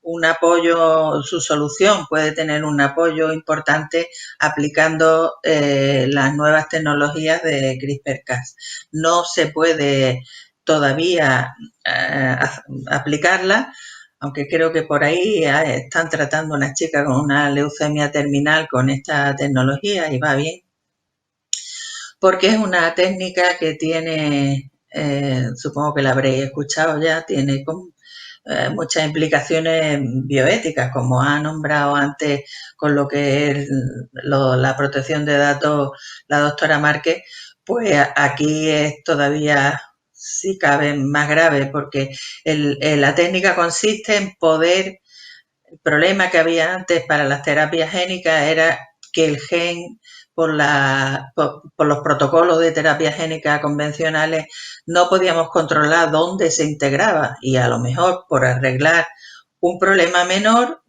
un apoyo, su solución puede tener un apoyo importante aplicando las nuevas tecnologías de CRISPR-Cas. No se puede todavía aplicarla, aunque creo que por ahí están tratando una chica con una leucemia terminal con esta tecnología y va bien, porque es una técnica que tiene, supongo que la habréis escuchado ya, tiene muchas implicaciones bioéticas, como ha nombrado antes con lo que es la protección de datos la doctora Márquez, pues aquí es todavía, si cabe, más grave, porque la técnica consiste en poder. El problema que había antes para las terapias génicas era que el gen, por los protocolos de terapia génica convencionales, no podíamos controlar dónde se integraba y a lo mejor por arreglar un problema menor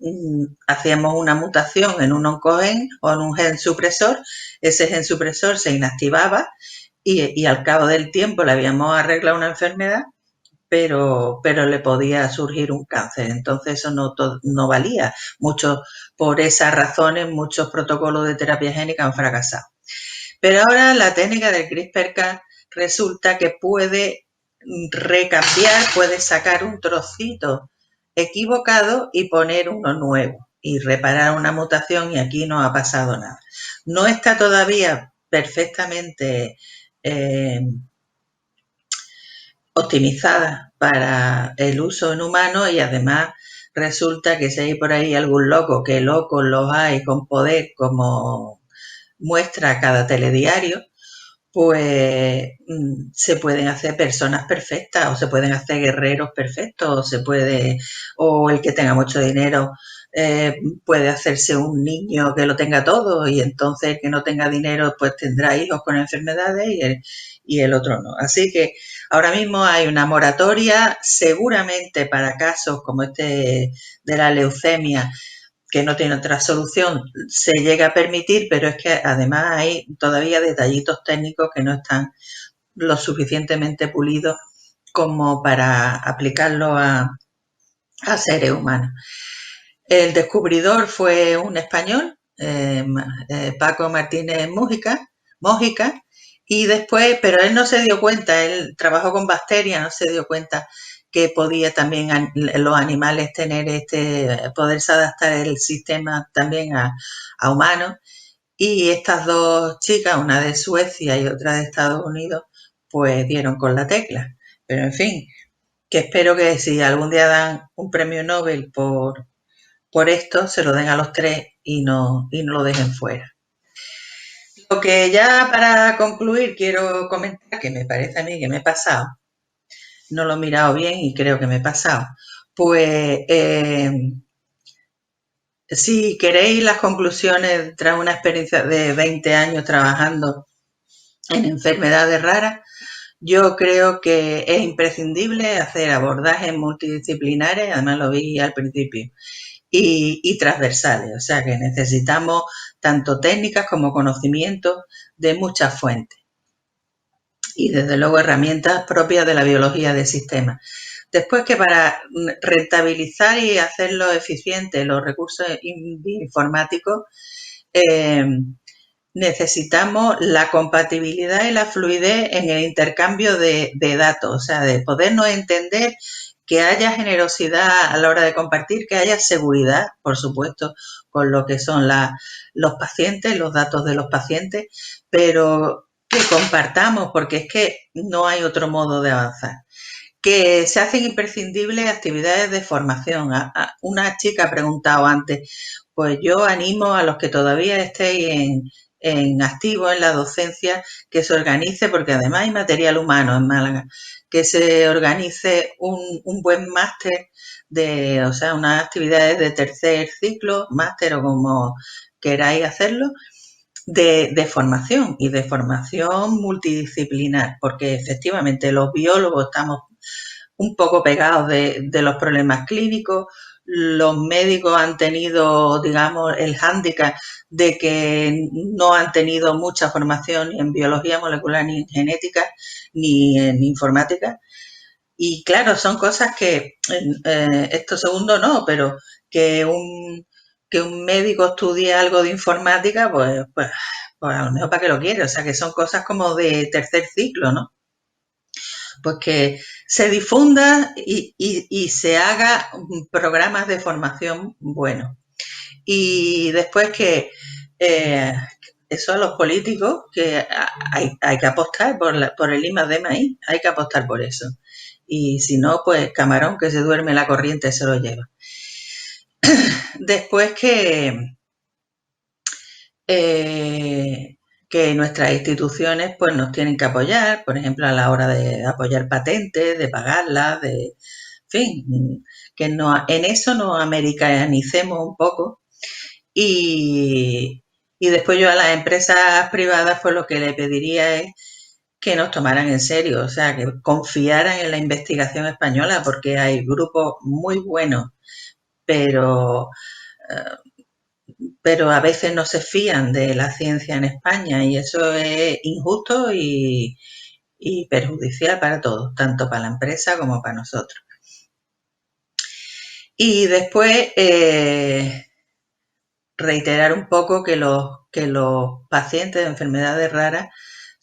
hacíamos una mutación en un oncogen o en un gen supresor, ese gen supresor se inactivaba y al cabo del tiempo le habíamos arreglado una enfermedad, pero le podía surgir un cáncer. Entonces eso no valía. Por esas razones, muchos protocolos de terapia génica han fracasado. Pero ahora la técnica del CRISPR-Cas resulta que puede recambiar, puede sacar un trocito equivocado y poner uno nuevo y reparar una mutación, y aquí no ha pasado nada. No está todavía perfectamente optimizada para el uso en humanos, y además resulta que si hay por ahí algún loco, que locos los hay con poder, como muestra cada telediario, pues se pueden hacer personas perfectas, o se pueden hacer guerreros perfectos, o el que tenga mucho dinero puede hacerse un niño que lo tenga todo, y entonces el que no tenga dinero pues tendrá hijos con enfermedades y el otro no. Así que ahora mismo hay una moratoria, seguramente para casos como este de la leucemia, que no tiene otra solución, se llega a permitir, pero es que además hay todavía detallitos técnicos que no están lo suficientemente pulidos como para aplicarlo a seres humanos. El descubridor fue un español, Paco Martínez Mójica, y después, pero él no se dio cuenta, él trabajó con bacterias, no se dio cuenta que podía también los animales poderse adaptar el sistema también a humanos. Y estas dos chicas, una de Suecia y otra de Estados Unidos, pues dieron con la tecla. Pero en fin, que espero que si algún día dan un premio Nobel por esto, se lo den a los tres y no lo dejen fuera. Lo que ya para concluir quiero comentar, que me parece a mí que me he pasado, no lo he mirado bien y creo que me he pasado, pues si queréis las conclusiones tras una experiencia de 20 años trabajando en enfermedades raras, yo creo que es imprescindible hacer abordajes multidisciplinares, además lo vi al principio, y transversales, o sea que necesitamos tanto técnicas como conocimientos de muchas fuentes y desde luego herramientas propias de la biología del sistema. Después, que para rentabilizar y hacerlo eficiente los recursos informáticos, necesitamos la compatibilidad y la fluidez en el intercambio de datos, o sea, de podernos entender, que haya generosidad a la hora de compartir, que haya seguridad, por supuesto, con lo que son los pacientes, los datos de los pacientes, pero que compartamos, porque es que no hay otro modo de avanzar. Que se hacen imprescindibles actividades de formación. Una chica ha preguntado antes, pues yo animo a los que todavía estéis en activo en la docencia, que se organice, porque además hay material humano en Málaga, que se organice un buen máster o sea, unas actividades de tercer ciclo, máster o como queráis hacerlo, de formación y de formación multidisciplinar, porque efectivamente los biólogos estamos un poco pegados de los problemas clínicos. Los médicos han tenido, digamos, el hándicap de que no han tenido mucha formación ni en biología molecular, ni en genética, ni en informática. Y claro, son cosas que esto segundo no, pero que un médico estudie algo de informática, pues a lo mejor para qué lo quiere. O sea, que son cosas como de tercer ciclo, ¿no? Pues que se difunda y se haga programas de formación buenos. Y después que eso a los políticos, que hay que apostar por el I+D+I, hay que apostar por eso. y si no, pues camarón que se duerme la corriente se lo lleva. Después que nuestras instituciones pues nos tienen que apoyar, por ejemplo, a la hora de apoyar patentes, de pagarlas, de, en fin, que no, en eso nos americanicemos un poco y después yo a las empresas privadas pues lo que le pediría es que nos tomaran en serio, o sea, que confiaran en la investigación española porque hay grupos muy buenos, pero pero a veces no se fían de la ciencia en España y eso es injusto y perjudicial para todos, tanto para la empresa como para nosotros. Y después reiterar un poco que los pacientes de enfermedades raras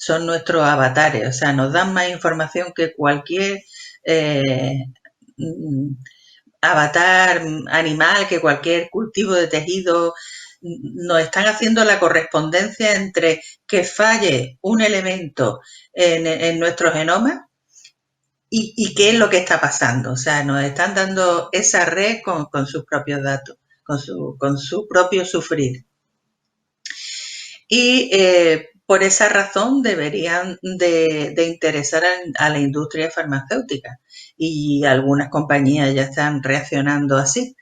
son nuestros avatares, o sea, nos dan más información que cualquier eh, avatar animal, que cualquier cultivo de tejido. Nos están haciendo la correspondencia entre que falle un elemento en nuestro genoma y qué es lo que está pasando. O sea, nos están dando esa red con sus propios datos, con su propio sufrir. Y por esa razón deberían de interesar a la industria farmacéutica y algunas compañías ya están reaccionando así.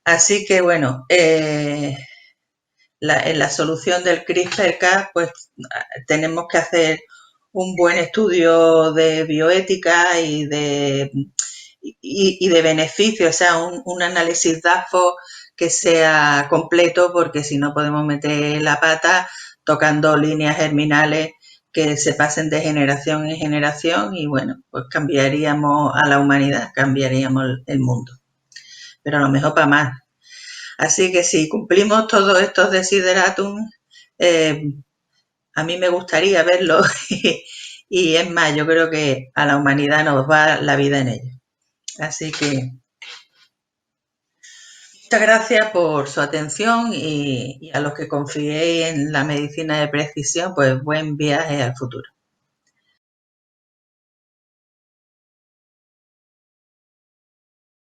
Así que bueno, en la solución del CRISPR-Cas, pues tenemos que hacer un buen estudio de bioética y de beneficios, o sea, un análisis DAFO que sea completo, porque si no podemos meter la pata tocando líneas germinales que se pasen de generación en generación y bueno, pues cambiaríamos a la humanidad, cambiaríamos el mundo. Pero a lo mejor para más. Así que si cumplimos todos estos desideratum, eh, a mí me gustaría verlo y es más, yo creo que a la humanidad nos va la vida en ello. Así que muchas gracias por su atención y a los que confiéis en la medicina de precisión, pues buen viaje al futuro.